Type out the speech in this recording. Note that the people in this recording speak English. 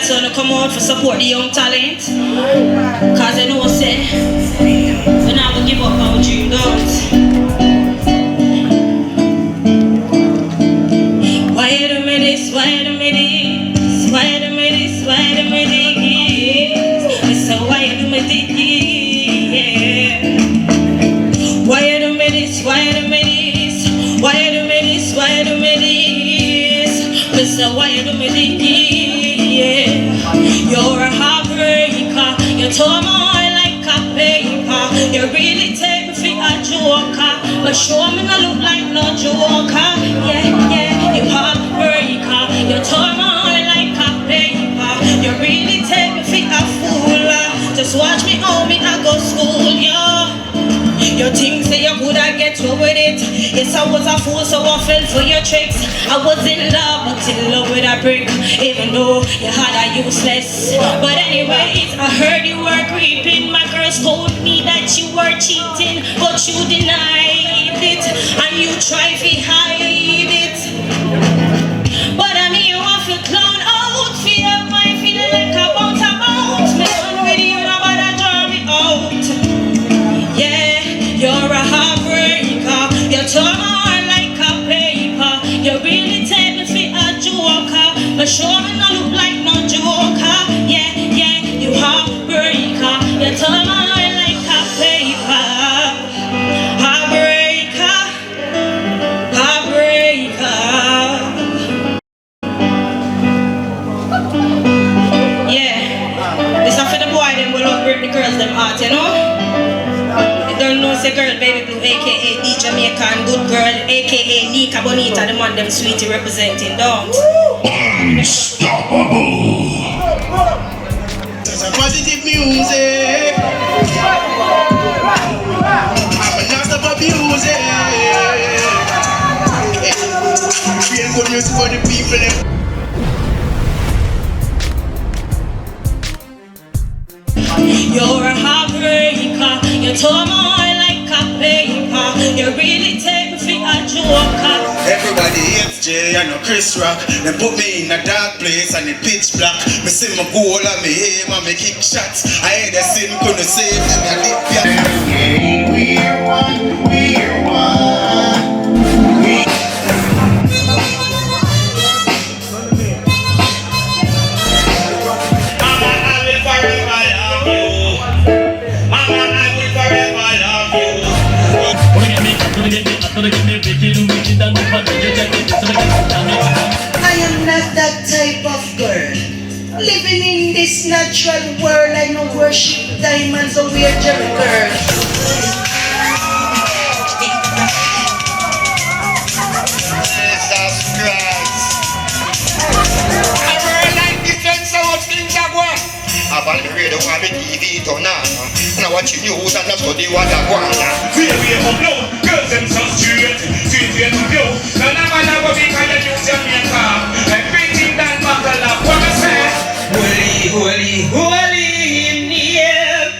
so I come out for support the young talent. Cause I know say we never give up our dream, don't. Why do me this, why do me this, why do me this, why do me this? So why do me this, yeah. Why do me this, why do me this, why do me this, why do me this? So why do me this, yeah. You're a heartbreaker, you tore my heart like a paper. You really take me for a joker, but show me not look like no joker, yeah, yeah. You heartbreaker, you tore my heart like a paper. You really take me for a fool. Just watch me how me I go school, yeah. You think say you could I get through with it? Yes, I was a fool, so I fell for your tricks. I was in love, but in love with a brick. Even though you had a useless. But anyways, I heard you were creeping. My girls told me that you were cheating, but you denied it, and you tried to hide it. But I mean, you want to clown out, feel my feeling like a bounce. Me done with you, now but I draw me out. Yeah, you're a heartbreaker. You tore my heart like a paper. You really take me for a joker, but sure me not look like no joker. Yeah, yeah, you heartbreaker. You tore my heart like a paper. Heartbreaker, heartbreaker. Yeah, this is for the boy them will love break the girls them heart, you know. Don't know say girl baby blue aka the Jamaican good girl aka Nika Bonita, the man them sweetie representing, don't. Unstoppable. Such a positive music. I'm a non-stop music. Real good music for the people them. You're a heartbreaker. You tore my heart like a paper. You really take me for a joker. Everybody hates Jay and no Chris Rock. They put me in a dark place and it pitch black. Me see my goal and me aim and me kick shots. I hear the sin couldn't save them. I live here. We're one, we're one. Mama, I will forever love you. Mama, I will forever love you. I am not that type of girl. Living in this natural world, I no worship diamonds or wear jerry girls. Jesus Christ. A world like this and so much things are going. I've on the radio and the TV turn on. Now watching news and I study what I want. We up now, girls them so straight to you. None of them are going to be use Jamaica. Everything that buckle up, what I say. Holy, holy, holy in the air.